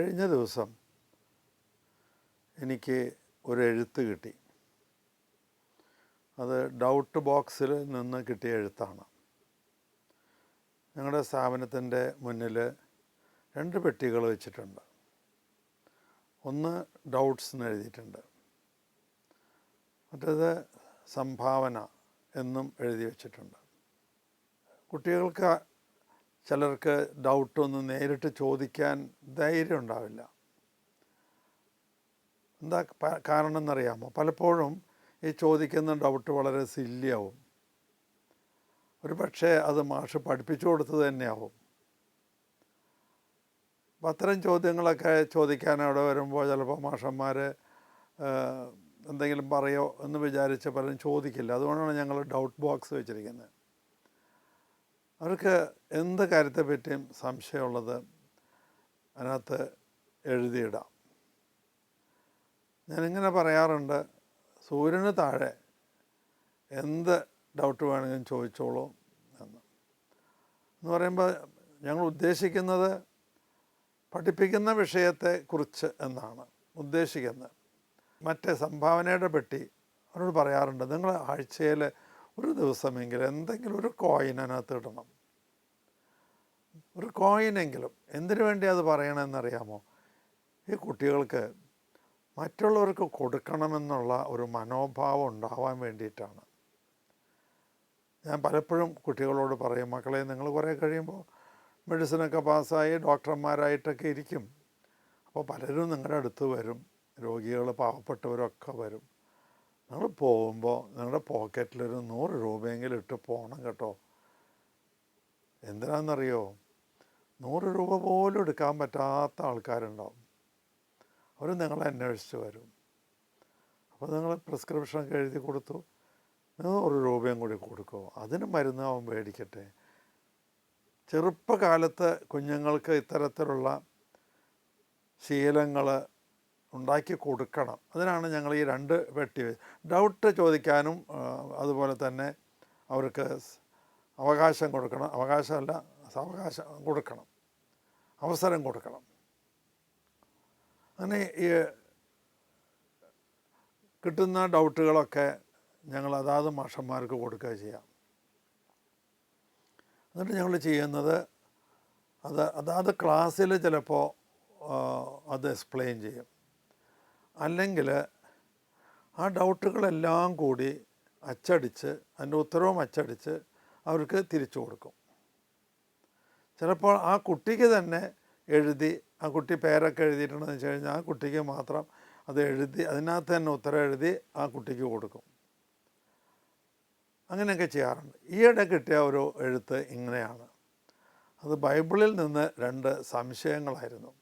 കഴിഞ്ഞ ദിവസം എനിക്ക് ഒരു എഴുത്ത് കിട്ടി. അത് ഡൗട്ട് ബോക്സിൽ നിന്ന് കിട്ടിയ എഴുത്താണ്. ഞങ്ങളുടെ സ്ഥാപനത്തിൻ്റെ മുന്നിൽ 2 പെട്ടികൾ വെച്ചിട്ടുണ്ട്. ഒന്ന് ഡൗട്ട്സ് എന്ന് എഴുതിയിട്ടുണ്ട്, മറ്റേത് സംഭാവന എന്നും എഴുതി വച്ചിട്ടുണ്ട്. കുട്ടികൾക്ക് ചിലർക്ക് ഡൗട്ടൊന്നും നേരിട്ട് ചോദിക്കാൻ ധൈര്യം ഉണ്ടാവില്ല. എന്താ കാരണം എന്നറിയാമോ? പലപ്പോഴും ഈ ചോദിക്കുന്ന ഡൗട്ട് വളരെ സില്ലിയാവും. ഒരു പക്ഷേ അത് മാഷ് പഠിപ്പിച്ചു കൊടുത്തത് തന്നെയാവും. അപ്പം അത്തരം ചോദ്യങ്ങളൊക്കെ ചോദിക്കാൻ അവിടെ വരുമ്പോൾ ചിലപ്പോൾ മാഷന്മാർ എന്തെങ്കിലും പറയോ എന്ന് വിചാരിച്ച് പലരും ചോദിക്കില്ല. അതുകൊണ്ടാണ് ഞങ്ങൾ ഡൗട്ട് ബോക്സ് വെച്ചിരിക്കുന്നത്. അവർക്ക് എന്ത് കാര്യത്തെപ്പറ്റിയും സംശയമുള്ളത് അതിനകത്ത് എഴുതിയിടാം. ഞാനിങ്ങനെ പറയാറുണ്ട്, സൂര്യന് താഴെ എന്ത് ഡൗട്ട് വേണമെങ്കിലും ചോദിച്ചോളൂ എന്ന് പറയുമ്പോൾ ഞങ്ങൾ ഉദ്ദേശിക്കുന്നത് പഠിപ്പിക്കുന്ന വിഷയത്തെക്കുറിച്ച് എന്നാണ് ഉദ്ദേശിക്കുന്നത്. മറ്റേ സംഭാവനയുടെ പെട്ടി അവരോട് പറയാറുണ്ട്, നിങ്ങൾ ആഴ്ചയിൽ ഒരു ദിവസമെങ്കിലും എന്തെങ്കിലും ഒരു കോയിൻ അതിനകത്ത് ഇടണം. ഒരു കോയിനെങ്കിലും. എന്തിനു വേണ്ടി അത് പറയണമെന്നറിയാമോ? ഈ കുട്ടികൾക്ക് മറ്റുള്ളവർക്ക് കൊടുക്കണമെന്നുള്ള ഒരു മനോഭാവം ഉണ്ടാവാൻ വേണ്ടിയിട്ടാണ്. ഞാൻ പലപ്പോഴും കുട്ടികളോട് പറയും, മക്കളെ നിങ്ങൾ കുറേ കഴിയുമ്പോൾ മെഡിസിനൊക്കെ പാസ്സായി ഡോക്ടർമാരായിട്ടൊക്കെ ഇരിക്കും. അപ്പോൾ പലരും നിങ്ങളുടെ അടുത്ത് വരും, രോഗികൾ പാവപ്പെട്ടവരൊക്കെ വരും. നിങ്ങൾ പോകുമ്പോൾ നിങ്ങളുടെ പോക്കറ്റിലൊരു 100 രൂപയെങ്കിലും ഇട്ട് പോകണം കേട്ടോ. എന്തിനാണെന്നറിയോ? 100 രൂപ പോലും എടുക്കാൻ പറ്റാത്ത ആൾക്കാരുണ്ടാവും. അവർ നിങ്ങളെ അന്വേഷിച്ച് വരും. അപ്പോൾ നിങ്ങൾ പ്രിസ്ക്രിപ്ഷനൊക്കെ എഴുതി കൊടുത്തു, 100 രൂപയും കൂടി കൊടുക്കുമോ, അതിന് മരുന്ന് അവൻ മേടിക്കട്ടെ. ചെറുപ്പകാലത്ത് കുഞ്ഞുങ്ങൾക്ക് ഇത്തരത്തിലുള്ള ശീലങ്ങൾ ഉണ്ടാക്കി കൊടുക്കണം. അതിനാണ് ഞങ്ങൾ ഈ 2 പെട്ടി ഡൗട്ട് ചോദിക്കാനും അതുപോലെ തന്നെ അവർക്ക് അവകാശം കൊടുക്കണം. അവകാശമല്ല, സാവകാശം കൊടുക്കണം, അവസരം കൊടുക്കണം. അങ്ങനെ ഈ കിട്ടുന്ന ഡൗട്ടുകളൊക്കെ ഞങ്ങൾ അതാത് മാഷന്മാർക്ക് കൊടുക്കുക ചെയ്യാം. എന്നിട്ട് ഞങ്ങൾ ചെയ്യുന്നത് അതാത് ക്ലാസ്സിൽ ചിലപ്പോൾ അത് എക്സ്പ്ലെയിൻ ചെയ്യും. അല്ലെങ്കിൽ ആ ഡൗട്ടുകളെല്ലാം കൂടി അച്ചടിച്ച് അതിൻ്റെ ഉത്തരവും അച്ചടിച്ച് അവർക്ക് തിരിച്ചു കൊടുക്കും. ചിലപ്പോൾ ആ കുട്ടിക്ക് തന്നെ എഴുതി, ആ കുട്ടി പേരൊക്കെ എഴുതിയിട്ടുണ്ടെന്ന് വെച്ച് കഴിഞ്ഞാൽ ആ കുട്ടിക്ക് മാത്രം അത് എഴുതി അതിനകത്ത് തന്നെ ഉത്തരം എഴുതി ആ കുട്ടിക്ക് കൊടുക്കും. അങ്ങനെയൊക്കെ ചെയ്യാറുണ്ട്. ഈയിടെ കിട്ടിയ ഒരു എഴുത്ത് ഇങ്ങനെയാണ്. അത് ബൈബിളിൽ നിന്ന് 2 സംശയങ്ങളായിരുന്നു.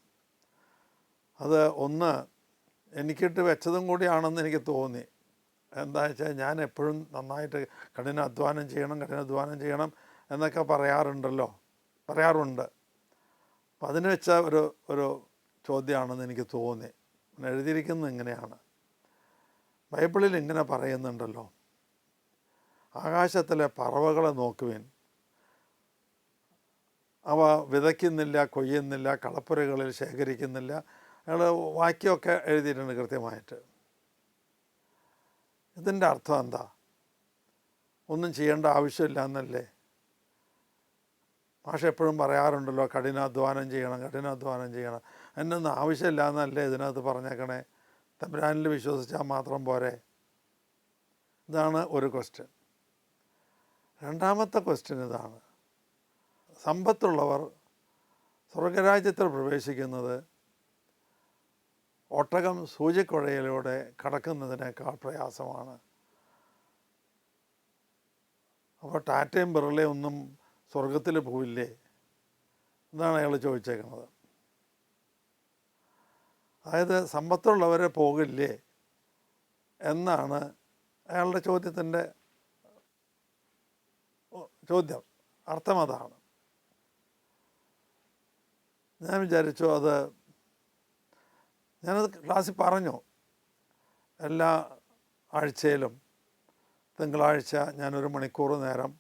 അത് ഒന്ന് എനിക്കിട്ട് വെച്ചതും കൂടിയാണെന്ന് എനിക്ക് തോന്നി. എന്താ വെച്ചാൽ ഞാൻ എപ്പോഴും നന്നായിട്ട് കഠിനാധ്വാനം ചെയ്യണം എന്നൊക്കെ പറയാറുണ്ട്. അപ്പം അതിന് വെച്ച ഒരു ചോദ്യമാണെന്ന് എനിക്ക് തോന്നി. എഴുതിയിരിക്കുന്നത് ഇങ്ങനെയാണ്. ബൈബിളിൽ ഇങ്ങനെ പറയുന്നുണ്ടല്ലോ, ആകാശത്തിലെ പറവകളെ നോക്കുവിൻ, അവ വിതയ്ക്കുന്നില്ല, കൊയ്യുന്നില്ല, കളപ്പുരകളിൽ ശേഖരിക്കുന്നില്ല. അയാൾ വാക്യമൊക്കെ എഴുതിയിട്ടുണ്ട് കൃത്യമായിട്ട്. ഇതിൻ്റെ അർത്ഥം എന്താ? ഒന്നും ചെയ്യേണ്ട ആവശ്യമില്ല എന്നല്ലേ? മാഷ് എപ്പോഴും പറയാറുണ്ടല്ലോ, കഠിനാധ്വാനം ചെയ്യണം. എന്നൊന്നും ആവശ്യമില്ല എന്നല്ലേ ഇതിനകത്ത് പറഞ്ഞേക്കണേ? തമ്പുരാനിൽ വിശ്വസിച്ചാൽ മാത്രം പോരെ? ഇതാണ് ഒരു ക്വസ്റ്റ്യൻ. രണ്ടാമത്തെ ക്വസ്റ്റ്യൻ ഇതാണ്. സമ്പത്തുള്ളവർ സ്വർഗരാജ്യത്തിൽ പ്രവേശിക്കുന്നത് ഒട്ടകം സൂചിക്കുഴയിലൂടെ കടക്കുന്നതിനേക്കാൾ പ്രയാസമാണ്. അപ്പോൾ ടാറ്റയും ബിർളയും ഒന്നും സ്വർഗത്തിൽ പോവില്ലേ? എന്നാണ് അയാൾ ചോദിച്ചേക്കുന്നത്. അതായത് സമ്പത്തുള്ളവരെ പോകില്ലേ എന്നാണ് അയാളുടെ ചോദ്യത്തിൻ്റെ ചോദ്യം. അർത്ഥം അതാണ്. ഞാൻ വിചാരിച്ചു, ഞാനത് ക്ലാസ്സിൽ പറഞ്ഞു. എല്ലാ ആഴ്ചയിലും തിങ്കളാഴ്ച ഞാനൊരു മണിക്കൂർ നേരം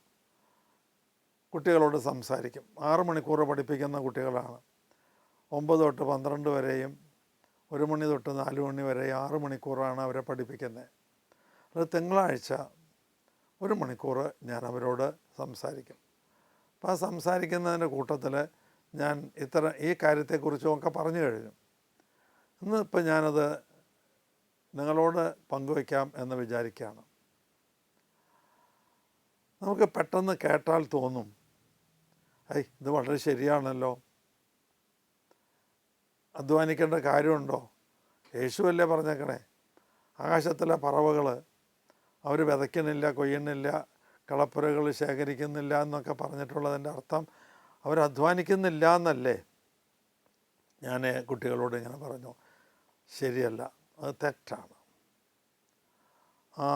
കുട്ടികളോട് സംസാരിക്കും. 6 മണിക്കൂർ പഠിപ്പിക്കുന്ന കുട്ടികളാണ്. 9 തൊട്ട് 12 വരെയും 1 മണി തൊട്ട് 4 മണി വരെ 6 മണിക്കൂറാണ് അവരെ പഠിപ്പിക്കുന്നത്. അത് തിങ്കളാഴ്ച 1 മണിക്കൂർ ഞാൻ അവരോട് സംസാരിക്കും. അപ്പോൾ ആ സംസാരിക്കുന്നതിൻ്റെ കൂട്ടത്തിൽ ഞാൻ ഈ കാര്യത്തെക്കുറിച്ചുമൊക്കെ പറഞ്ഞു കഴിഞ്ഞു. ഇന്നിപ്പോൾ ഞാനത് നിങ്ങളോട് പങ്കുവയ്ക്കാം എന്ന് വിചാരിക്കുകയാണ്. നമുക്ക് പെട്ടെന്ന് കേട്ടാൽ തോന്നും, ഇത് വളരെ ശരിയാണല്ലോ, അധ്വാനിക്കേണ്ട കാര്യമുണ്ടോ? യേശുവല്ലേ പറഞ്ഞേക്കണേ, ആകാശത്തിലെ പറവകൾ അവർ വിതയ്ക്കുന്നില്ല, കൊയ്യുന്നില്ല, കളപ്പുരകൾ ശേഖരിക്കുന്നില്ല എന്നൊക്കെ പറഞ്ഞിട്ടുള്ളതിൻ്റെ അർത്ഥം അവർ അധ്വാനിക്കുന്നില്ല എന്നല്ലേ? ഞാൻ കുട്ടികളോട് ഇങ്ങനെ പറഞ്ഞു, ശരിയല്ല, അത് തെറ്റാണ്. ആ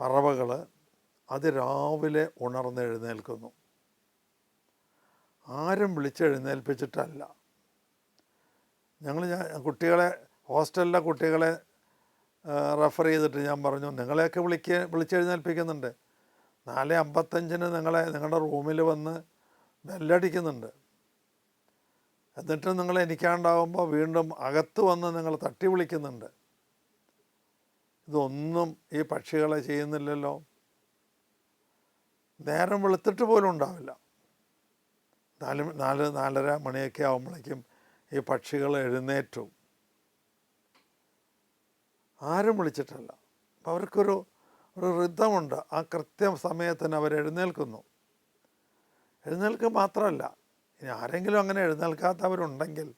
പറവകൾ അതിരാവിലെ ഉണർന്നെഴുന്നേൽക്കുന്നു. ആരും വിളിച്ചെഴുന്നേൽപ്പിച്ചിട്ടല്ല. കുട്ടികളെ, ഹോസ്റ്റലിലെ കുട്ടികളെ റെഫർ ചെയ്തിട്ട് ഞാൻ പറഞ്ഞു, നിങ്ങളെയൊക്കെ വിളിച്ചെഴുന്നേൽപ്പിക്കുന്നുണ്ട്. 4:55 നിങ്ങളുടെ റൂമിൽ വന്ന് ബെല്ലടിക്കുന്നുണ്ട്. എന്നിട്ട് നിങ്ങൾ എനിക്കാണ്ടാവുമ്പോൾ വീണ്ടും അകത്ത് വന്ന് നിങ്ങൾ തട്ടി വിളിക്കുന്നുണ്ട്. ഇതൊന്നും ഈ പക്ഷികളെ ചെയ്യുന്നില്ലല്ലോ. നേരം വെളുത്തിട്ട് പോലും ഉണ്ടാവില്ല. 4-4:30 മണിയൊക്കെ ആകുമ്പോഴേക്കും ഈ പക്ഷികൾ എഴുന്നേറ്റു. ആരും വിളിച്ചിട്ടല്ല. അപ്പം അവർക്കൊരു ഋതമുണ്ട്. ആ കൃത്യം സമയത്തിന് അവർ എഴുന്നേൽക്കുന്നു. എഴുന്നേൽക്കുക മാത്രമല്ല, ഇനി ആരെങ്കിലും അങ്ങനെ എഴുന്നേൽക്കാത്തവരുണ്ടെങ്കിൽ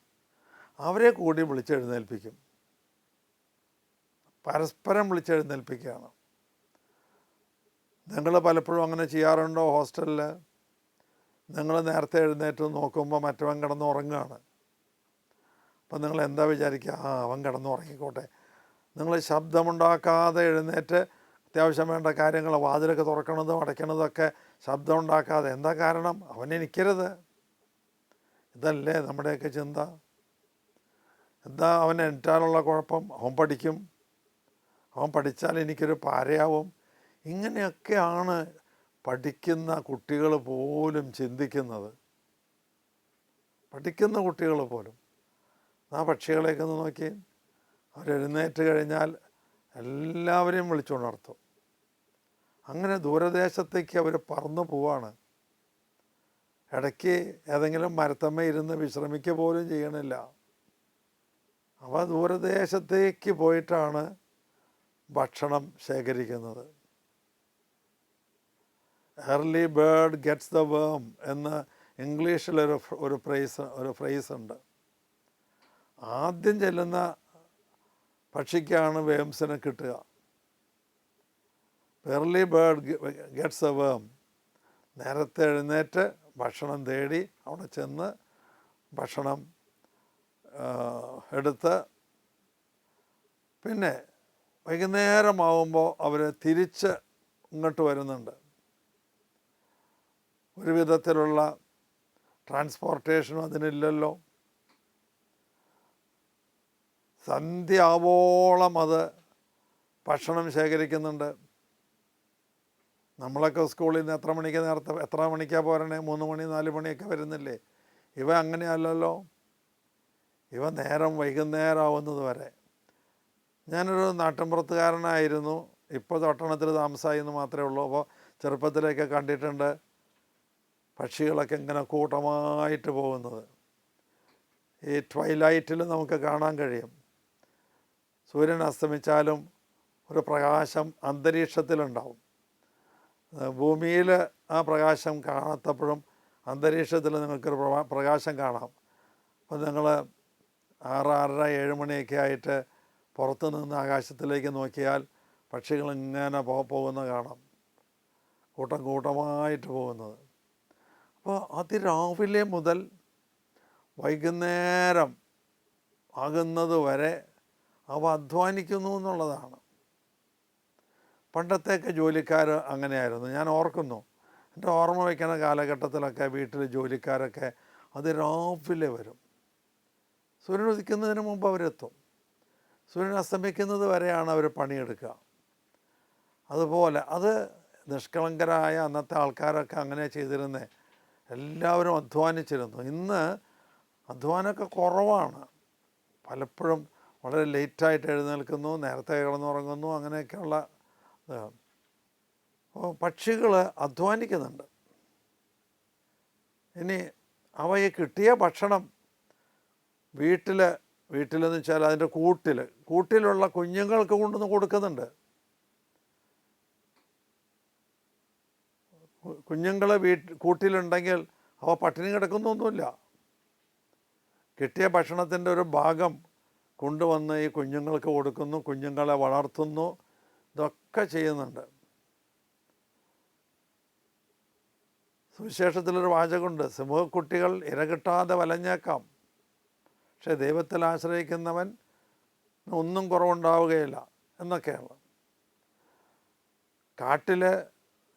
അവരെ കൂടി വിളിച്ചെഴുന്നേൽപ്പിക്കും. പരസ്പരം വിളിച്ചെഴുന്നേൽപ്പിക്കുകയാണ്. നിങ്ങൾ പലപ്പോഴും അങ്ങനെ ചെയ്യാറുണ്ടോ? ഹോസ്റ്റലിൽ നിങ്ങൾ നേരത്തെ എഴുന്നേറ്റ് നോക്കുമ്പോൾ മറ്റവൻ കിടന്നുറങ്ങുകയാണ്. അപ്പം നിങ്ങൾ എന്താ വിചാരിക്കുക? അവൻ കിടന്നുറങ്ങിക്കോട്ടെ. നിങ്ങൾ ശബ്ദമുണ്ടാക്കാതെ എഴുന്നേറ്റ് അത്യാവശ്യം വേണ്ട കാര്യങ്ങൾ, വാതിലൊക്കെ തുറക്കണതും അടയ്ക്കണതൊക്കെ ശബ്ദമുണ്ടാക്കാതെ. എന്താ കാരണം? അവൻ എനിക്കരുത്. ഇതല്ലേ നമ്മുടെയൊക്കെ ചിന്ത. എന്താ അവൻ എണീറ്റാലുള്ള കുഴപ്പം? അവൻ പഠിക്കും, അവൻ പഠിച്ചാൽ എനിക്കൊരു പാരയാവും. ഇങ്ങനെയൊക്കെയാണ് പഠിക്കുന്ന കുട്ടികൾ പോലും ചിന്തിക്കുന്നത്. പഠിക്കുന്ന കുട്ടികൾ പോലും. ആ പക്ഷികളെയൊക്കെ ഒന്ന് നോക്കി, അവരെഴുന്നേറ്റ് കഴിഞ്ഞാൽ എല്ലാവരെയും വിളിച്ചുണർത്തും. അങ്ങനെ ദൂരദേശത്തേക്ക് അവർ പറന്നു പോവാണ്. ഇടയ്ക്ക് ഏതെങ്കിലും മരത്തമ്മ ഇരുന്ന് വിശ്രമിക്കുക പോലും ചെയ്യണില്ല. അവ ദൂരദേശത്തേക്ക് പോയിട്ടാണ് ഭക്ഷണം ശേഖരിക്കുന്നത്. എർലി ബേർഡ് ഗെറ്റ്സ് ദ വേം എന്ന് ഇംഗ്ലീഷിലൊരു ഫ്രേസ് ഉണ്ട്. ആദ്യം ചെല്ലുന്ന പക്ഷിക്കാണ് വേംസിനെ കിട്ടുക. എർലി ബേർഡ് ഗെറ്റ്സ് എ വേം. നേരത്തെ എഴുന്നേറ്റ് ഭക്ഷണം തേടി അവിടെ ചെന്ന് ഭക്ഷണം എടുത്ത് പിന്നെ വൈകുന്നേരമാകുമ്പോൾ അവർ തിരിച്ച് ഇങ്ങോട്ട് വരുന്നുണ്ട്. ഒരു വിധത്തിലുള്ള ട്രാൻസ്പോർട്ടേഷനും അതിനില്ലല്ലോ. സന്ധ്യയാവോളം അത് ഭക്ഷണം ശേഖരിക്കുന്നുണ്ട്. നമ്മളൊക്കെ സ്കൂളിൽ നിന്ന് എത്ര മണിക്കാണ് പോരണേ? 3 മണി 4 മണിയൊക്കെ വരുന്നില്ലേ? ഇവ അങ്ങനെയല്ലല്ലോ. ഇവ വൈകുന്നേരം ആവുന്നത് വരെ. ഞാനൊരു നാട്ടിൻപുറത്തുകാരനായിരുന്നു. ഇപ്പോൾ പട്ടണത്തിൽ താമസമായി എന്ന് മാത്രമേ ഉള്ളൂ. അപ്പോൾ ചെറുപ്പത്തിലൊക്കെ കണ്ടിട്ടുണ്ട് പക്ഷികളൊക്കെ ഇങ്ങനെ കൂട്ടമായിട്ട് പോകുന്നത്. ഈ ട്വൈലൈറ്റിൽ നമുക്ക് കാണാൻ കഴിയും. സൂര്യൻ അസ്തമിച്ചാലും ഒരു പ്രകാശം അന്തരീക്ഷത്തിലുണ്ടാവും. ഭൂമിയിൽ ആ പ്രകാശം കാണാത്തപ്പോഴും അന്തരീക്ഷത്തിൽ നിങ്ങൾക്കൊരു പ്രകാശം കാണാം. അപ്പോൾ നിങ്ങൾ 6-6:30-7 മണിയൊക്കെ ആയിട്ട് പുറത്തു നിന്ന് ആകാശത്തിലേക്ക് നോക്കിയാൽ പക്ഷികൾ ഇങ്ങനെ പോകുന്ന കാണാം, കൂട്ടമായിട്ട് പോകുന്നത്. അപ്പോൾ അതിരാവിലെ മുതൽ വൈകുന്നേരം ആകുന്നത് വരെ അവ അധ്വാനിക്കുന്നു എന്നുള്ളതാണ്. പണ്ടത്തെയൊക്കെ ജോലിക്കാർ അങ്ങനെയായിരുന്നു. ഞാൻ ഓർക്കുന്നു, എൻ്റെ ഓർമ്മ വയ്ക്കുന്ന കാലഘട്ടത്തിലൊക്കെ വീട്ടിൽ ജോലിക്കാരൊക്കെ അതിരാവിലെ വരും. സൂര്യൻ ഉദിക്കുന്നതിന് മുമ്പ് അവരെത്തും. സൂര്യൻ അസ്തമിക്കുന്നത് വരെയാണ് അവർ പണിയെടുക്കുക. അതുപോലെ അത് നിഷ്കളങ്കരായ അന്നത്തെ ആൾക്കാരൊക്കെ അങ്ങനെ ചെയ്തിരുന്നേ. എല്ലാവരും അധ്വാനിച്ചിരുന്നു. ഇന്ന് അധ്വാനമൊക്കെ കുറവാണ്. പലപ്പോഴും വളരെ ലേറ്റായിട്ട് എഴുന്നേൽക്കുന്നു, നേരത്തെ കിടന്നുറങ്ങുന്നു, അങ്ങനെയൊക്കെയുള്ള പക്ഷികൾ അധ്വാനിക്കുന്നുണ്ട്. ഇനി അവയെ കിട്ടിയ ഭക്ഷണം വീട്ടിലെന്ന് വെച്ചാൽ അതിൻ്റെ കൂട്ടിലുള്ള കുഞ്ഞുങ്ങൾക്ക് കൊണ്ടുവന്ന് കൊടുക്കുന്നുണ്ട്. കുഞ്ഞുങ്ങൾ കൂട്ടിലുണ്ടെങ്കിൽ അവ പട്ടിണി കിടക്കുന്നൊന്നുമില്ല. കിട്ടിയ ഭക്ഷണത്തിൻ്റെ ഒരു ഭാഗം കൊണ്ടുവന്ന് ഈ കുഞ്ഞുങ്ങൾക്ക് കൊടുക്കുന്നു, കുഞ്ഞുങ്ങളെ വളർത്തുന്നു, ഇതൊക്കെ ചെയ്യുന്നുണ്ട്. സുവിശേഷത്തിലൊരു വാചകമുണ്ട്, സിംഹക്കുട്ടികൾ ഇര കിട്ടാതെ വലഞ്ഞേക്കാം, പക്ഷേ ദൈവത്തിൽ ആശ്രയിക്കുന്നവൻ ഒന്നും കുറവുണ്ടാവുകയില്ല എന്നൊക്കെയാണ്. കാട്ടിൽ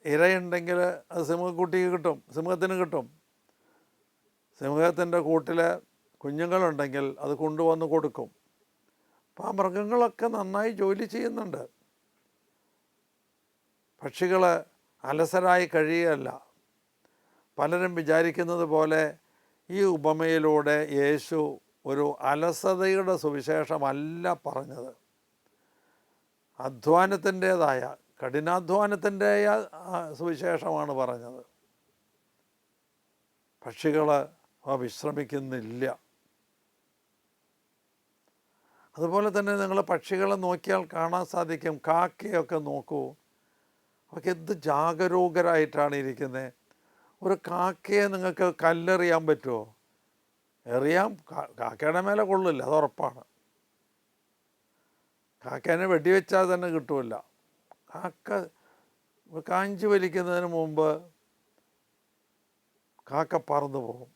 ഇരയുണ്ടെങ്കിൽ അത് സിംഹത്തിന് കിട്ടും. സിംഹത്തിൻ്റെ കൂട്ടിൽ കുഞ്ഞുങ്ങളുണ്ടെങ്കിൽ അത് കൊണ്ടുവന്ന് കൊടുക്കും. അപ്പോൾ ആ മൃഗങ്ങളൊക്കെ നന്നായി ജോലി ചെയ്യുന്നുണ്ട്. പക്ഷികൾ അലസരായി കഴിയുകയല്ല. പലരും വിചാരിക്കുന്നത് പോലെ ഈ ഉപമയിലൂടെ യേശു ഒരു അലസതയുടെ സുവിശേഷമല്ല പറഞ്ഞത്. അധ്വാനത്തിൻ്റേതായ കഠിനാധ്വാനത്തിൻ്റെ സുവിശേഷമാണ് പറഞ്ഞത്. പക്ഷികൾ വിശ്രമിക്കുന്നില്ല. അതുപോലെ തന്നെ നിങ്ങൾ പക്ഷികളെ നോക്കിയാൽ കാണാൻ സാധിക്കും. കാക്കയൊക്കെ നോക്കൂ, അവർക്ക് എന്ത് ജാഗരൂകരായിട്ടാണ് ഇരിക്കുന്നത്. ഒരു കാക്കയെ നിങ്ങൾക്ക് കല്ലെറിയാൻ പറ്റുമോ? എറിയാം, കാക്കയുടെ മേലെ കൊള്ളില്ല, അത് ഉറപ്പാണ്. കാക്കേനെ വെടിവെച്ചാൽ തന്നെ കിട്ടുമില്ല. കാക്ക കാഞ്ചി വലിക്കുന്നതിന് മുമ്പ് കാക്ക പറന്നു പോകും.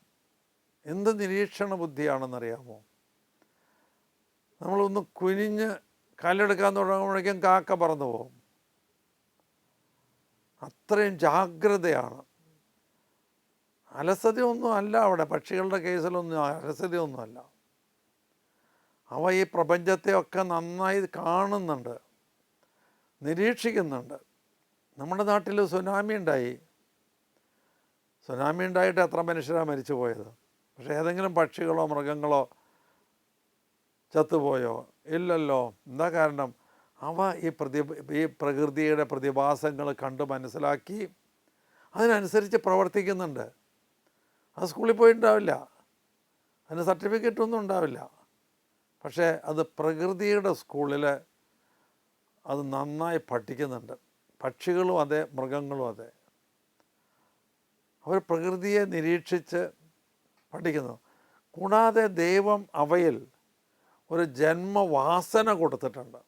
എന്ത് നിരീക്ഷണ ബുദ്ധിയാണെന്നറിയാമോ? നമ്മളൊന്ന് കുനിഞ്ഞ് കല്ലെടുക്കാൻ തുടങ്ങുമ്പോഴേക്കും കാക്ക പറന്നു പോകും. അത്രയും ജാഗ്രതയാണ്. അലസതയൊന്നും അല്ല അവിടെ. പക്ഷികളുടെ കേസിലൊന്നും അലസതയൊന്നുമല്ല. അവ ഈ പ്രപഞ്ചത്തെയൊക്കെ നന്നായി കാണുന്നുണ്ട്, നിരീക്ഷിക്കുന്നുണ്ട്. നമ്മുടെ നാട്ടിൽ സുനാമി ഉണ്ടായിട്ട് എത്ര മനുഷ്യരാണ് മരിച്ചു പോയത്? പക്ഷേ ഏതെങ്കിലും പക്ഷികളോ മൃഗങ്ങളോ ചത്തുപോയോ? ഇല്ലല്ലോ. എന്താ കാരണം? അവ ഈ പ്രകൃതിയുടെ പ്രതിഭാസങ്ങൾ കണ്ട് മനസ്സിലാക്കി അതിനനുസരിച്ച് പ്രവർത്തിക്കുന്നുണ്ട്. അത് സ്കൂളിൽ പോയിട്ടുണ്ടാവില്ല, അതിന് സർട്ടിഫിക്കറ്റൊന്നും ഉണ്ടാവില്ല. പക്ഷേ അത് പ്രകൃതിയുടെ സ്കൂളിൽ അത് നന്നായി പഠിക്കുന്നുണ്ട്. പക്ഷികളും അതെ, മൃഗങ്ങളും അതെ. അവർ പ്രകൃതിയെ നിരീക്ഷിച്ച് പഠിക്കുന്നു. കൂടാതെ ദൈവം അവയിൽ ഒരു ജന്മവാസന കൊടുത്തിട്ടുണ്ട്.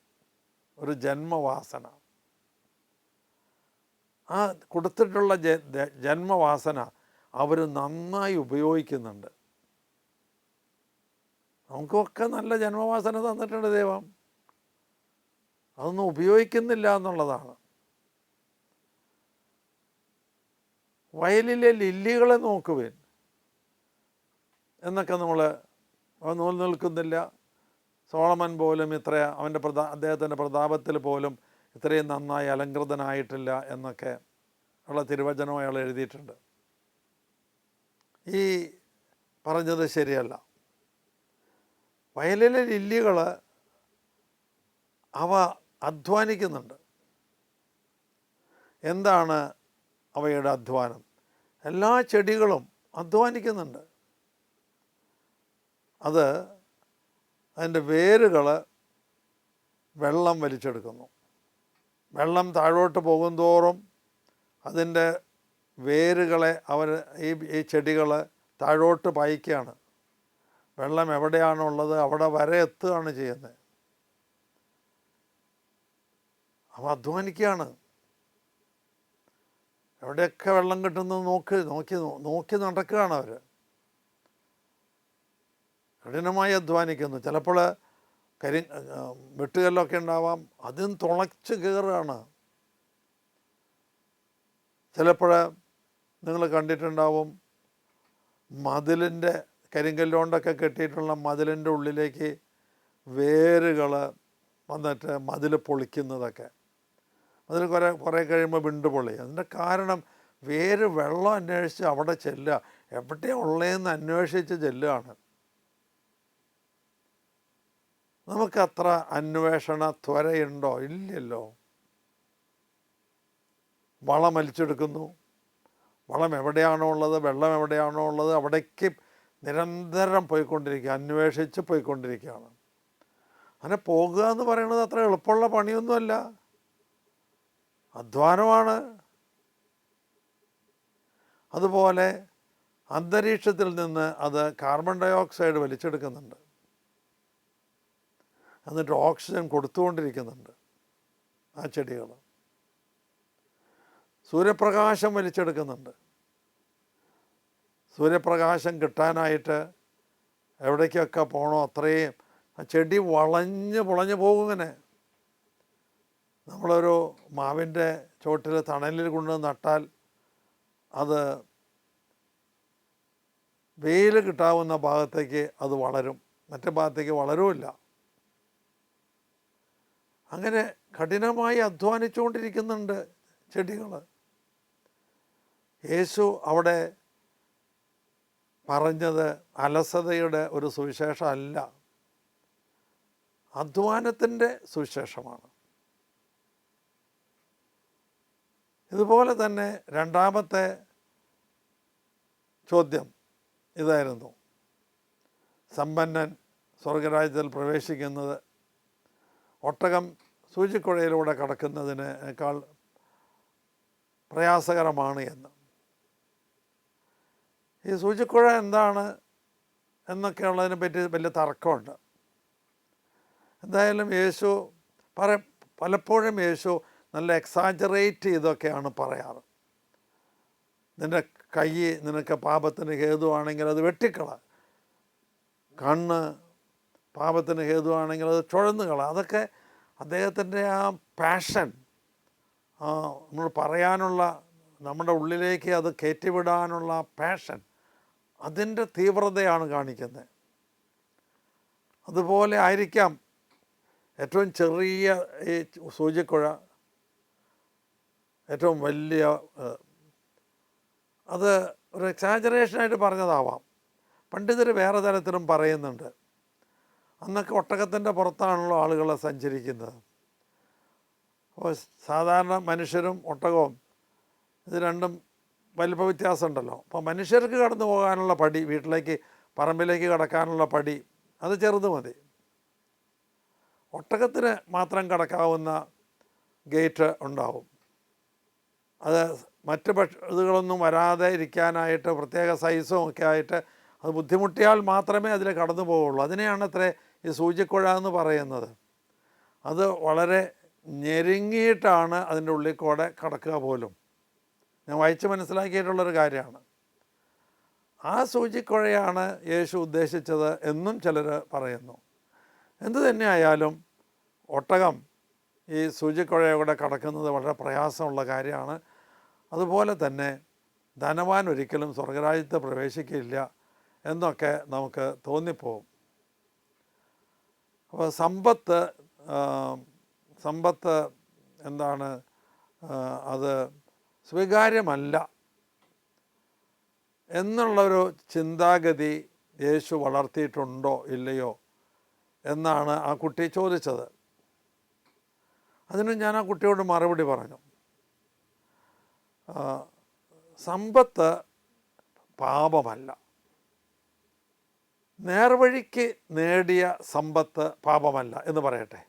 ഒരു ജന്മവാസന. ആ കൊടുത്തിട്ടുള്ള ജന്മവാസന അവർ നന്നായി ഉപയോഗിക്കുന്നുണ്ട്. നമുക്കൊക്കെ നല്ല ജന്മവാസന തന്നിട്ടുണ്ട് ദൈവം. അതൊന്നും ഉപയോഗിക്കുന്നില്ല എന്നുള്ളതാണ്. വയലിലെ ലില്ലികളെ നോക്കുവേൻ എന്നൊക്കെ നൂൽ നിൽക്കുന്നില്ല. സോളമൻ പോലും അദ്ദേഹത്തിൻ്റെ പ്രതാപത്തിൽ പോലും ഇത്രയും നന്നായി അലങ്കൃതനായിട്ടില്ല എന്നൊക്കെ ഉള്ള തിരുവചനം അയാൾ എഴുതിയിട്ടുണ്ട്. ഈ പറഞ്ഞത് ശരിയല്ല. വയലിലെ ലില്ലികൾ അവ അധ്വാനിക്കുന്നുണ്ട്. എന്താണ് അവയുടെ അധ്വാനം? എല്ലാ ചെടികളും അധ്വാനിക്കുന്നുണ്ട്. അതിൻ്റെ വേരുകൾ വെള്ളം വലിച്ചെടുക്കുന്നു. വെള്ളം താഴോട്ട് പോകുന്തോറും അതിൻ്റെ വേരുകളെ ഈ ചെടികൾ താഴോട്ട് പായിക്കുകയാണ്. വെള്ളം എവിടെയാണുള്ളത് അവിടെ വരെ എത്തുകയാണ് ചെയ്യുന്നത്. അവ അധ്വാനിക്കുകയാണ്. എവിടെയൊക്കെ വെള്ളം കിട്ടുന്നത് നോക്കി നടക്കുകയാണ് അവർ. കഠിനമായി അധ്വാനിക്കുന്നു. ചിലപ്പോൾ വെട്ടുകല്ലൊക്കെ ഉണ്ടാവാം, അതും തുളച്ച് കയറുകയാണ്. ചിലപ്പോൾ നിങ്ങൾ കണ്ടിട്ടുണ്ടാവും, മതിലിൻ്റെ കരിങ്കല്ലുകൊണ്ടൊക്കെ കെട്ടിയിട്ടുള്ള മതിലിൻ്റെ ഉള്ളിലേക്ക് വേരുകൾ വന്നിട്ട് മതിൽ പൊളിക്കുന്നതൊക്കെ. അതിൽ കുറേ കഴിയുമ്പോൾ വിണ്ട് പൊളി. അതിൻ്റെ കാരണം വെള്ളം അന്വേഷിച്ച് അവിടെ ചെല്ലുക, എവിടെയാണ് ഉള്ളതെന്ന് അന്വേഷിച്ച് ചെല്ലുകയാണ്. നമുക്കത്ര അന്വേഷണ ത്വരയുണ്ടോ? ഇല്ലല്ലോ. വളം വലിച്ചെടുക്കുന്നു. വളം എവിടെയാണോ ഉള്ളത്, വെള്ളം എവിടെയാണോ ഉള്ളത്, അവിടേക്ക് നിരന്തരം പോയിക്കൊണ്ടിരിക്കുക, അന്വേഷിച്ച് പോയിക്കൊണ്ടിരിക്കുകയാണ്. അങ്ങനെ പോകുക എന്ന് പറയുന്നത് അത്ര എളുപ്പമുള്ള പണിയൊന്നുമല്ല, അധ്വാനമാണ്. അതുപോലെ അന്തരീക്ഷത്തിൽ നിന്ന് അത് കാർബൺ ഡൈ ഓക്സൈഡ് വലിച്ചെടുക്കുന്നുണ്ട്, എന്നിട്ട് ഓക്സിജൻ കൊടുത്തുകൊണ്ടിരിക്കുന്നുണ്ട് ആ ചെടികൾ. സൂര്യപ്രകാശം വലിച്ചെടുക്കുന്നുണ്ട്. സൂര്യപ്രകാശം കിട്ടാനായിട്ട് എവിടേക്കൊക്കെ പോകണോ അത്രയും ആ ചെടി വളഞ്ഞ് പുളഞ്ഞ് പോകും. ഇങ്ങനെ നമ്മളൊരു മാവിൻ്റെ ചോട്ടിൽ തണലിൽ കൊണ്ട് നട്ടാൽ അത് വെയിൽ കിട്ടാവുന്ന ഭാഗത്തേക്ക് അത് വളരും, മറ്റേ ഭാഗത്തേക്ക് വളരുമില്ല. അങ്ങനെ കഠിനമായി അധ്വാനിച്ചുകൊണ്ടിരിക്കുന്നുണ്ട് ചെടികൾ. യേശു അവിടെ പറഞ്ഞത് അലസതയുടെ ഒരു സുവിശേഷമല്ല, അധ്വാനത്തിൻ്റെ സുവിശേഷമാണ്. ഇതുപോലെ തന്നെ രണ്ടാമത്തെ ചോദ്യം ഇതായിരുന്നു: സമ്പന്നൻ സ്വർഗരാജ്യത്തിൽ പ്രവേശിക്കുന്നത് ഒട്ടകം സൂചിക്കുഴയിലൂടെ കടക്കുന്നതിനേക്കാൾ പ്രയാസകരമാണ് എന്ന്. ഈ സൂചിക്കുഴ എന്താണ് എന്നൊക്കെയുള്ളതിനെ പറ്റി വലിയ തർക്കമുണ്ട്. എന്തായാലും യേശു പലപ്പോഴും യേശു നല്ല എക്സാജറേറ്റ് ചെയ്തൊക്കെയാണ് പറയാറ്. നിൻ്റെ കൈ നിനക്ക് പാപത്തിന് ഹേതുവാണെങ്കിൽ അത് വെട്ടിക്കള, കണ്ണ് പാപത്തിന് ഹേതുവാണെങ്കിൽ അത് ചുഴന്നുകള. അതൊക്കെ അദ്ദേഹത്തിൻ്റെ ആ പാഷൻ, നമ്മൾ പറയാനുള്ള, നമ്മുടെ ഉള്ളിലേക്ക് അത് കയറ്റിവിടാനുള്ള പാഷൻ, അതിൻ്റെ തീവ്രതയാണ് കാണിക്കുന്നത്. അതുപോലെ ആയിരിക്കാം ഏറ്റവും ചെറിയ ഈ സൂചിക്കുഴ, ഏറ്റവും വലിയ, അത് ഒരു എക്സാജറേഷനായിട്ട് പറഞ്ഞതാവാം. പണ്ഡിതർ വേറെ തരത്തിലും പറയുന്നുണ്ട്. അന്നൊക്കെ ഒട്ടകത്തിൻ്റെ പുറത്താണല്ലോ ആളുകൾ സഞ്ചരിക്കുന്നത്. അപ്പോൾ സാധാരണ മനുഷ്യരും ഒട്ടകവും ഇത് രണ്ടും വലിപ്പ വ്യത്യാസമുണ്ടല്ലോ. അപ്പോൾ മനുഷ്യർക്ക് കടന്നു പോകാനുള്ള പടി, വീട്ടിലേക്ക് പറമ്പിലേക്ക് കടക്കാനുള്ള പടി, അത് ചെറുത് മതി. ഒട്ടകത്തിന് മാത്രം കടക്കാവുന്ന ഗേറ്റ് ഉണ്ടാവും. അത് മറ്റ് ഇതുകളൊന്നും വരാതെ ഇരിക്കാനായിട്ട് പ്രത്യേക സൈസും ഒക്കെ ആയിട്ട് അത് ബുദ്ധിമുട്ടിയാൽ മാത്രമേ അതിൽ കടന്നു പോവുള്ളൂ. അതിനെയാണ് അത്ര ഈ സൂചിക്കുഴ എന്ന് പറയുന്നത്. അത് വളരെ ഞെരുങ്ങിയിട്ടാണ് അതിൻ്റെ ഉള്ളിൽ കൂടെ കടക്കുക പോലും. ഞാൻ വായിച്ച് മനസ്സിലാക്കിയിട്ടുള്ളൊരു കാര്യമാണ്. ആ സൂചിക്കുഴയാണ് യേശു ഉദ്ദേശിച്ചത് എന്നും ചിലർ പറയുന്നു. എന്തു തന്നെയായാലും ഒട്ടകം ഈ സൂചിക്കുഴയൂടെ കടക്കുന്നത് വളരെ പ്രയാസമുള്ള കാര്യമാണ്. അതുപോലെ തന്നെ ധനവാൻ ഒരിക്കലും സ്വർഗരാജ്യത്ത് പ്രവേശിക്കില്ല എന്നൊക്കെ നമുക്ക് തോന്നിപ്പോവും. അപ്പോൾ സമ്പത്ത് എന്താണ്, അത് സ്വീകാര്യമല്ല എന്നുള്ളൊരു ചിന്താഗതി യേശു വളർത്തിയിട്ടുണ്ടോ ഇല്ലയോ എന്നാണ് ആ കുട്ടി ചോദിച്ചത്. അതിന് ഞാൻ ആ കുട്ടിയോട് മറുപടി പറഞ്ഞു. സമ്പത്ത് പാപമല്ല. നേർവഴിക്ക് നേടിയ സമ്പത്ത് പാപമല്ല എന്ന് പറയട്ടെ.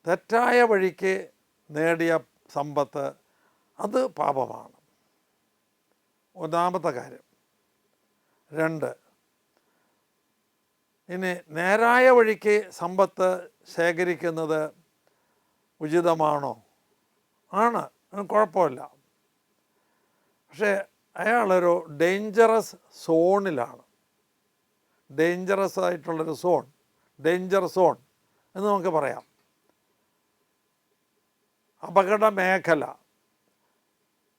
തെറ്റായ വഴിക്ക് നേടിയ സമ്പത്ത് അത് പാപമാണ്. ഒന്നാമത്തെ കാര്യം. 2, ഇനി നേരായ വഴിക്ക് സമ്പത്ത് ശേഖരിക്കുന്നത് ഉചിതമാണോ? ആണ്, കുഴപ്പമില്ല. പക്ഷേ അയാളൊരു ഡേഞ്ചറസ് സോണിലാണ്. ഡേഞ്ചറസ് ആയിട്ടുള്ളൊരു സോൺ, ഡേഞ്ചർ സോൺ എന്ന് നമുക്ക് പറയാം. അപകട മേഖല.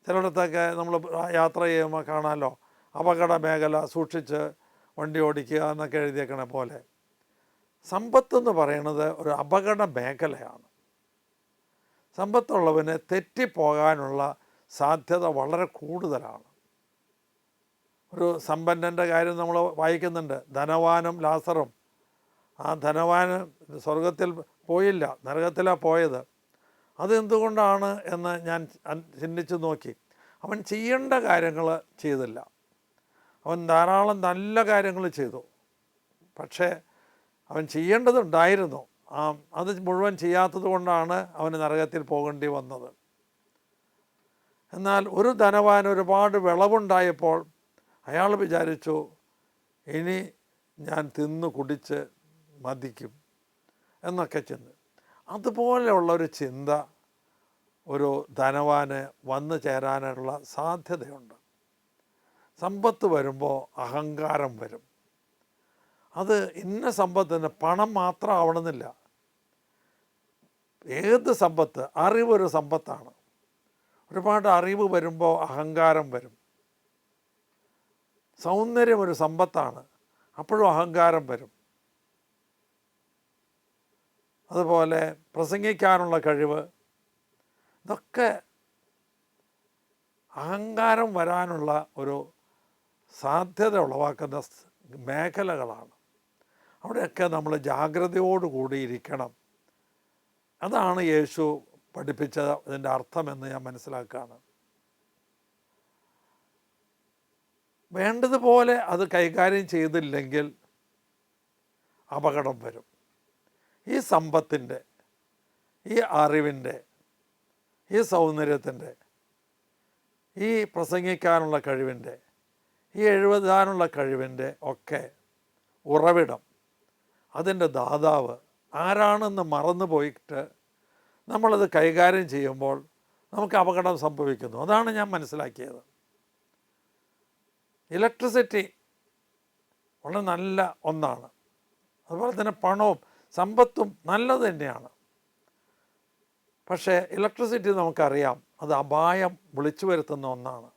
ചിലയിടത്തൊക്കെ നമ്മൾ യാത്ര ചെയ്യുമ്പോൾ കാണാമല്ലോ, അപകട മേഖല, സൂക്ഷിച്ച് വണ്ടി ഓടിക്കുക എന്നൊക്കെ എഴുതിയേക്കണ പോലെ. സമ്പത്തെന്ന് പറയുന്നത് ഒരു അപകട മേഖലയാണ്. സമ്പത്തുള്ളവന് തെറ്റിപ്പോകാനുള്ള സാധ്യത വളരെ കൂടുതലാണ്. ഒരു സമ്പന്നൻ്റെ കാര്യം നമ്മൾ വായിക്കുന്നുണ്ട്. ധനവാനും ലാസറും ആ ധനവാന് സ്വർഗത്തിൽ പോയില്ല, നരകത്തിലാണ് പോയത്. അതെന്തുകൊണ്ടാണ് എന്ന് ഞാൻ ചിന്തിച്ചു നോക്കി. അവൻ ചെയ്യേണ്ട കാര്യങ്ങൾ ചെയ്തില്ല. അവൻ ധാരാളം നല്ല കാര്യങ്ങൾ ചെയ്തു, പക്ഷേ അവൻ ചെയ്യേണ്ടതുണ്ടായിരുന്നു. അത് മുഴുവൻ ചെയ്യാത്തത് കൊണ്ടാണ് അവന് നരകത്തിൽ പോകേണ്ടി വന്നത്. എന്നാൽ ഒരു ധനവാൻ ഒരുപാട് വിളവുണ്ടായപ്പോൾ അയാൾ വിചാരിച്ചു, ഇനി ഞാൻ തിന്നു കുടിച്ച് മതിക്കും എന്നൊക്കെ ചിന്ത. അതുപോലെയുള്ളൊരു ചിന്ത ഒരു ധനവാന് വന്നു ചേരാനുള്ള സാധ്യതയുണ്ട്. സമ്പത്ത് വരുമ്പോൾ അഹങ്കാരം വരും. അത് ഇന്ന സമ്പത്തിന് പണം മാത്രം ആവണമെന്നില്ല. ഏത് സമ്പത്ത്, അറിവൊരു സമ്പത്താണ്. ഒരുപാട് അറിവ് വരുമ്പോൾ അഹങ്കാരം വരും. സൗന്ദര്യം ഒരു സമ്പത്താണ്, അപ്പോഴും അഹങ്കാരം വരും. അതുപോലെ പ്രസംഗിക്കാനുള്ള കഴിവ്, ഇതൊക്കെ അഹങ്കാരം വരാനുള്ള ഒരു സാധ്യത ഉളവാക്കുന്ന മേഖലകളാണ്. അവിടെയൊക്കെ നമ്മൾ ജാഗ്രതയോടുകൂടി ഇരിക്കണം. അതാണ് യേശു പഠിപ്പിച്ച ഇതിൻ്റെ അർത്ഥമെന്ന് ഞാൻ മനസ്സിലാക്കുകയാണ്. വേണ്ടതുപോലെ അത് കൈകാര്യം ചെയ്തില്ലെങ്കിൽ അപകടം വരും. ഈ സമ്പത്തിൻ്റെ, ഈ അറിവിൻ്റെ, ഈ സൗന്ദര്യത്തിൻ്റെ, ഈ പ്രസംഗിക്കാനുള്ള കഴിവിൻ്റെ, ഈ എഴുതാനുള്ള കഴിവിൻ്റെ ഒക്കെ ഉറവിടം, അതിൻ്റെ ദാതാവ് ആരാണെന്ന് മറന്നു പോയിട്ട് നമ്മളത് കൈകാര്യം ചെയ്യുമ്പോൾ നമുക്ക് അപകടം സംഭവിക്കുന്നു. അതാണ് ഞാൻ മനസ്സിലാക്കിയത്. ഇലക്ട്രിസിറ്റി വളരെ നല്ല ഒന്നാണ്. അതുപോലെ തന്നെ പണവും സമ്പത്തും നല്ലത് തന്നെയാണ്. പക്ഷേ ഇലക്ട്രിസിറ്റി നമുക്കറിയാം, അത് അപായം വിളിച്ചു വരുത്തുന്ന ഒന്നാണ്.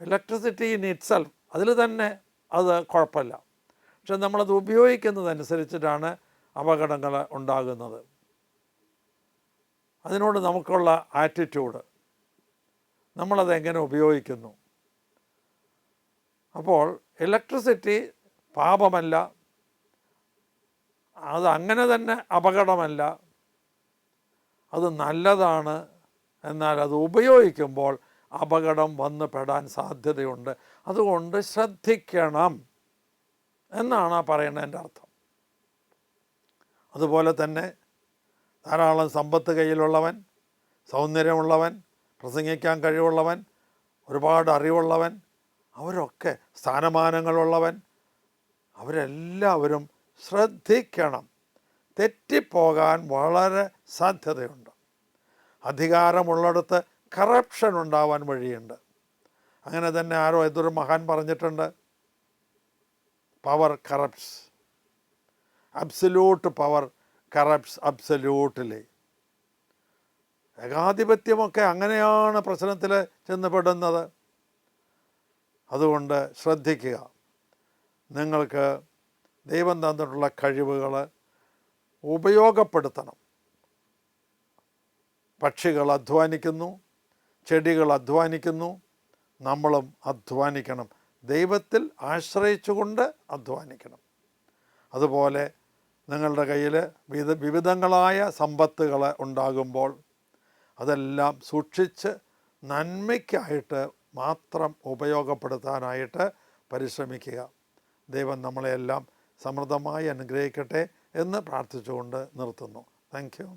ഇലക്ട്രിസിറ്റി ഇൻ ഇറ്റ്സെൽഫ് അതിൽ തന്നെ അത് കുഴപ്പമില്ല. പക്ഷെ നമ്മളത് ഉപയോഗിക്കുന്നതനുസരിച്ചിട്ടാണ് അപകടങ്ങൾ ഉണ്ടാകുന്നത്. അതിനോട് നമുക്കുള്ള ആറ്റിറ്റ്യൂഡ്, നമ്മളതെങ്ങനെ ഉപയോഗിക്കുന്നു. അപ്പോൾ ഇലക്ട്രിസിറ്റി പാപമല്ല, അത് അങ്ങനെ തന്നെ അപകടമല്ല, അത് നല്ലതാണ്. എന്നാൽ അത് ഉപയോഗിക്കുമ്പോൾ അപകടം വന്ന് പെടാൻ സാധ്യതയുണ്ട്. അതുകൊണ്ട് ശ്രദ്ധിക്കണം എന്നാണ് ആ പറയുന്നതിൻ്റെ അർത്ഥം. അതുപോലെ തന്നെ ധാരാളം സമ്പത്ത് കയ്യിലുള്ളവൻ, സൗന്ദര്യമുള്ളവൻ, പ്രസംഗിക്കാൻ കഴിവുള്ളവൻ, ഒരുപാട് അറിവുള്ളവൻ, അവരൊക്കെ സ്ഥാനമാനങ്ങളുള്ളവൻ, അവരെല്ലാവരും ശ്രദ്ധിക്കണം. തെറ്റിപ്പോകാൻ വളരെ സാധ്യതയുണ്ട്. അധികാരമുള്ളിടത്ത് കറപ്ഷൻ ഉണ്ടാവാൻ വഴിയുണ്ട്. അങ്ങനെ തന്നെ ആരോ ഏതൊരു മഹാൻ പറഞ്ഞിട്ടുണ്ട്, power corrupts, absolute power corrupts absolutely. ഏകാധിപത്യമൊക്കെ അങ്ങനെയാണ് പ്രശ്നത്തിൽ ചെന്നപ്പെടുന്നത്. അതുകൊണ്ട് ശ്രദ്ധിക്കുക. നിങ്ങൾക്ക് ദൈവം തന്നിട്ടുള്ള കഴിവുകൾ ഉപയോഗപ്പെടുത്തണം. പക്ഷികൾ അധ്വാനിക്കുന്നു, ചെടികൾ അധ്വാനിക്കുന്നു, നമ്മളും അധ്വാനിക്കണം. ദൈവത്തിൽ ആശ്രയിച്ചുകൊണ്ട് അധ്വാനിക്കണം. അതുപോലെ നിങ്ങളുടെ കയ്യിൽ വിവിധങ്ങളായ സമ്പത്തുകൾ ഉണ്ടാകുമ്പോൾ അതെല്ലാം സൂക്ഷിച്ച് നന്മയ്ക്കായിട്ട് മാത്രം ഉപയോഗപ്പെടുത്താനായിട്ട് പരിശ്രമിക്കുക. ദൈവം നമ്മളെല്ലാം സമൃദ്ധമായി അനുഗ്രഹിക്കട്ടെ എന്ന് പ്രാർത്ഥിച്ചുകൊണ്ട് നിർത്തുന്നു. Thank you.